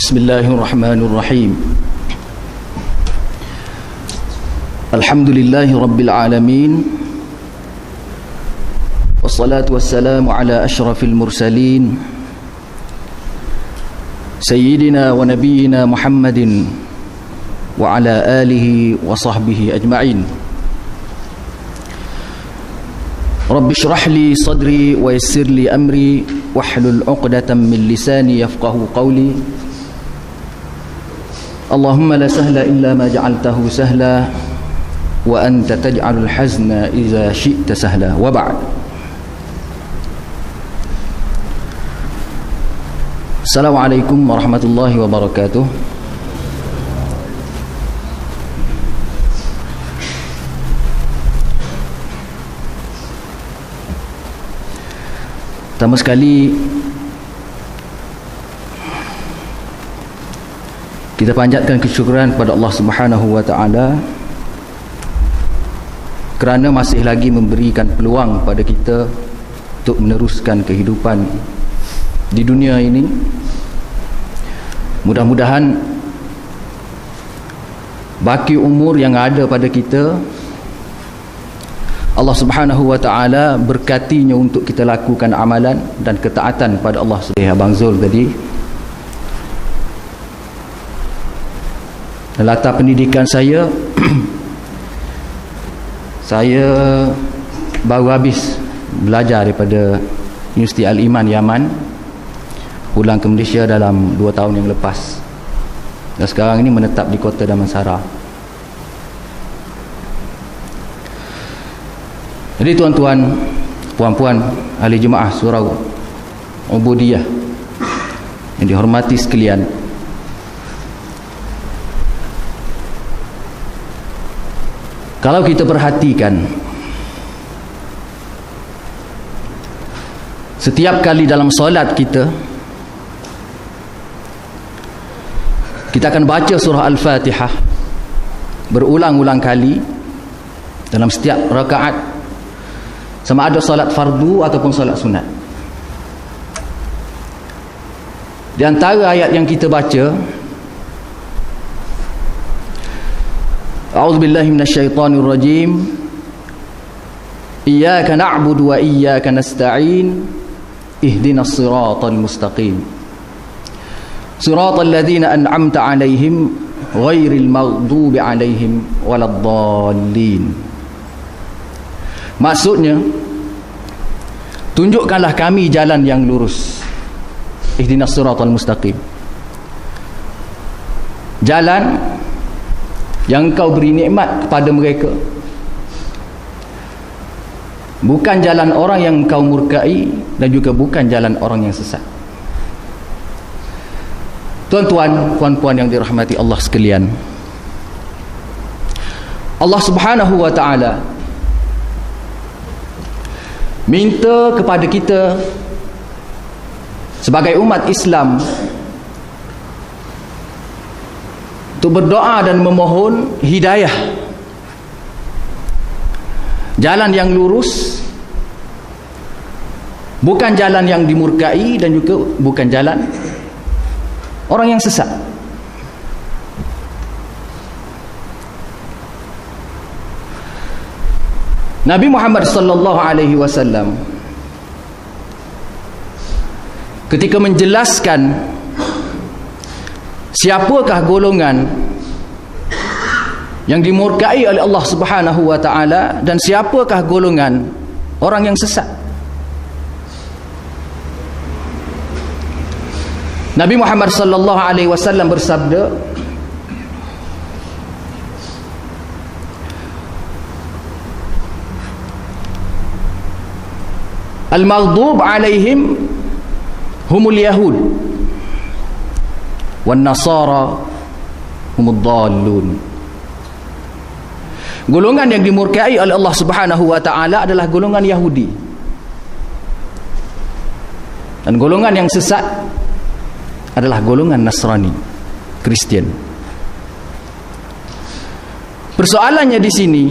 Bismillahirrahmanirrahim. Alhamdulillahi rabbil alamin. Wassalatu wassalamu ala asyrafil mursalin Sayyidina wa nabiyyina Muhammadin wa ala alihi wa sahbihi ajma'in. Rabbi shrah li sadri wa yassir li amri wahlul 'uqdatam min lisani yafqahu qawli. Allahumma la sahla illa ma ja'altahu sahla wa anta taj'alul hazna idza syi'ta sahla. Wa ba'd. Assalamualaikum warahmatullahi wabarakatuh. Pertama sekali kita panjatkan kesyukuran kepada Allah Subhanahu wa taala kerana masih lagi memberikan peluang pada kita untuk meneruskan kehidupan di dunia ini. Mudah-mudahan baki umur yang ada pada kita Allah Subhanahu wa taala berkatinya untuk kita lakukan amalan dan ketaatan pada Allah. Seperti Abang Zul tadi, latar pendidikan saya saya baru habis belajar daripada Universiti Al-Iman Yaman, pulang ke Malaysia dalam 2 tahun yang lepas, dan sekarang ini menetap di Kota Damansara. Jadi tuan-tuan, puan-puan ahli jemaah surau Ubudiyah yang dihormati sekalian, kalau kita perhatikan, setiap kali dalam solat kita akan baca surah Al-Fatihah berulang-ulang kali dalam setiap rakaat, sama ada solat fardu ataupun solat sunat. Di antara ayat yang kita baca, A'udzubillahi minasyaitonir rajim, Iyyaka na'budu wa iyyaka nasta'in, ihdinas siratal mustaqim, siratal ladzina an'amta 'alaihim ghairil maghdubi 'alaihim waladdallin. Maksudnya, tunjukkanlah kami jalan yang lurus. Ihdinas siratal mustaqim, jalan yang Engkau beri nikmat kepada mereka, bukan jalan orang yang Engkau murkai, dan juga bukan jalan orang yang sesat. Tuan-tuan, puan-puan yang dirahmati Allah sekalian, Allah Subhanahu wa taala minta kepada kita sebagai umat Islam untuk berdoa dan memohon hidayah, jalan yang lurus, bukan jalan yang dimurkai, dan juga bukan jalan orang yang sesat. Nabi Muhammad sallallahu alaihi wasallam ketika menjelaskan siapakah golongan yang dimurkai oleh Allah Subhanahu wa taala dan siapakah golongan orang yang sesat, Nabi Muhammad sallallahu alaihi wasallam bersabda, Al-maghdub alaihim humul yahud wan nasara humud dallun. Golongan yang dimurkai oleh Allah Subhanahu wa taala adalah golongan Yahudi, dan golongan yang sesat adalah golongan Nasrani, Kristian. Persoalannya di sini,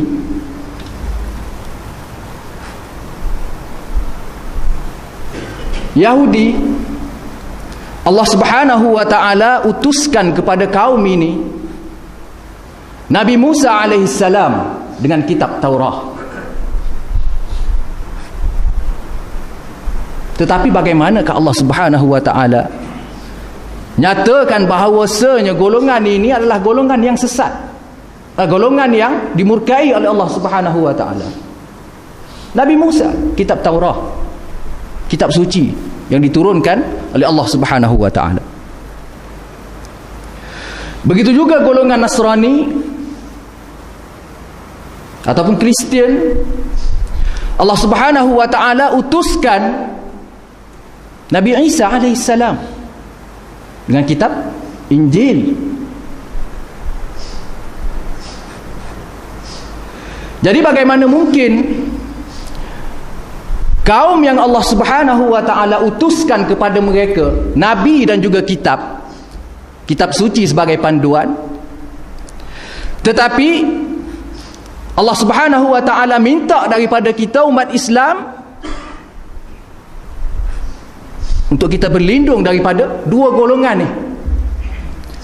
Yahudi Allah Subhanahu wa ta'ala utuskan kepada kaum ini Nabi Musa alaihissalam dengan kitab Taurah. Tetapi bagaimanakah Allah Subhanahu wa ta'ala nyatakan bahawasanya golongan ini adalah golongan yang sesat, golongan yang dimurkai oleh Allah Subhanahu wa ta'ala. Nabi Musa, kitab Taurah, kitab suci yang diturunkan oleh Allah Subhanahu wa ta'ala. Begitu juga golongan Nasrani ataupun Kristian, Allah Subhanahu wa ta'ala utuskan Nabi Isa alaihissalam dengan kitab Injil. Jadi bagaimana mungkin kaum yang Allah Subhanahu wa ta'ala utuskan kepada mereka Nabi dan juga kitab suci sebagai panduan, tetapi Allah Subhanahu wa ta'ala minta daripada kita umat Islam untuk kita berlindung daripada dua golongan ni,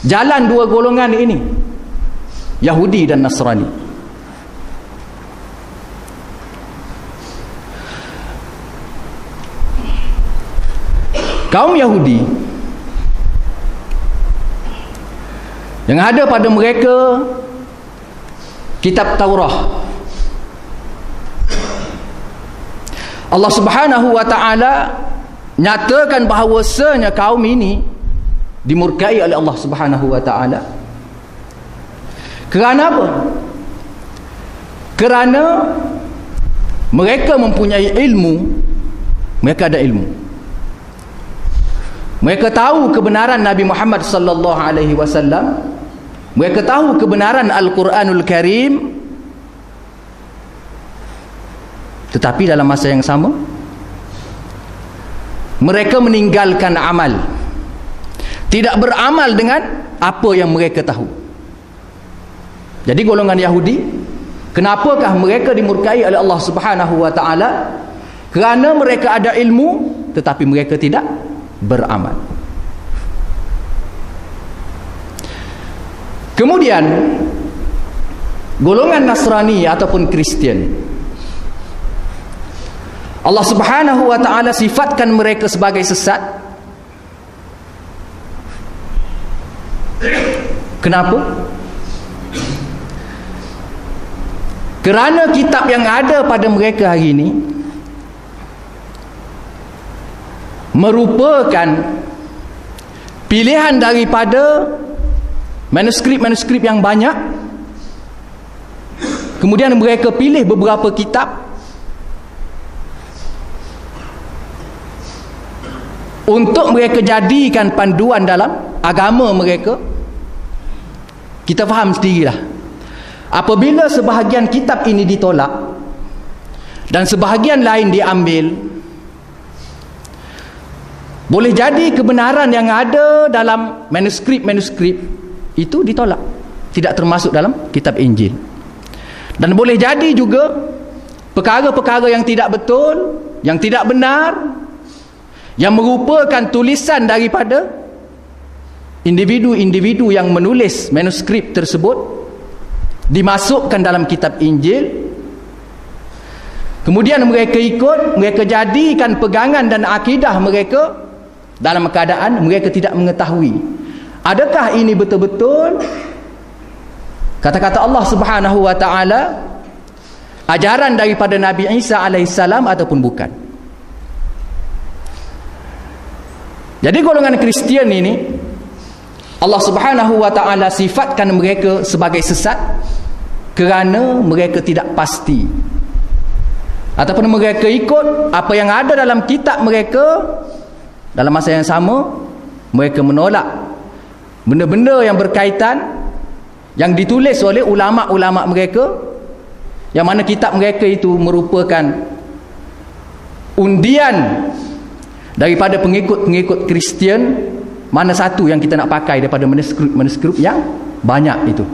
jalan dua golongan ini, Yahudi dan Nasrani. Kaum Yahudi yang ada pada mereka kitab Taurah, Allah Subhanahu wa ta'ala nyatakan bahawasanya kaum ini dimurkai oleh Allah Subhanahu wa ta'ala. Kerana apa? Kerana mereka mempunyai ilmu, mereka ada ilmu, mereka tahu kebenaran Nabi Muhammad sallallahu alaihi wasallam, mereka tahu kebenaran Al-Quranul Karim, tetapi dalam masa yang sama mereka meninggalkan amal, tidak beramal dengan apa yang mereka tahu. Jadi golongan Yahudi, kenapakah mereka dimurkai oleh Allah Subhanahu wa ta'ala? Kerana mereka ada ilmu tetapi mereka tidak beramal. Kemudian golongan Nasrani ataupun Kristian, Allah Subhanahu wa ta'ala sifatkan mereka sebagai sesat. Kenapa? Kerana kitab yang ada pada mereka hari ini merupakan pilihan daripada manuskrip-manuskrip yang banyak. Kemudian mereka pilih beberapa kitab untuk mereka jadikan panduan dalam agama mereka. Kita faham sendirilah, apabila sebahagian kitab ini ditolak dan sebahagian lain diambil, boleh jadi kebenaran yang ada dalam manuskrip-manuskrip itu ditolak, tidak termasuk dalam kitab Injil. Dan boleh jadi juga perkara-perkara yang tidak betul, yang tidak benar, yang merupakan tulisan daripada individu-individu yang menulis manuskrip tersebut, dimasukkan dalam kitab Injil. Kemudian mereka ikut, mereka jadikan pegangan dan akidah mereka dalam keadaan mereka tidak mengetahui adakah ini betul-betul kata-kata Allah Subhanahu wa ta'ala, ajaran daripada Nabi Isa alaihissalam ataupun bukan. Jadi golongan Kristian ini Allah Subhanahu wa ta'ala sifatkan mereka sebagai sesat kerana mereka tidak pasti, ataupun mereka ikut apa yang ada dalam kitab mereka. Dalam masa yang sama mereka menolak benda-benda yang berkaitan yang ditulis oleh ulama-ulama mereka, yang mana kitab mereka itu merupakan undian daripada pengikut-pengikut Kristian. Mana satu yang kita nak pakai daripada manuskrip yang banyak itu.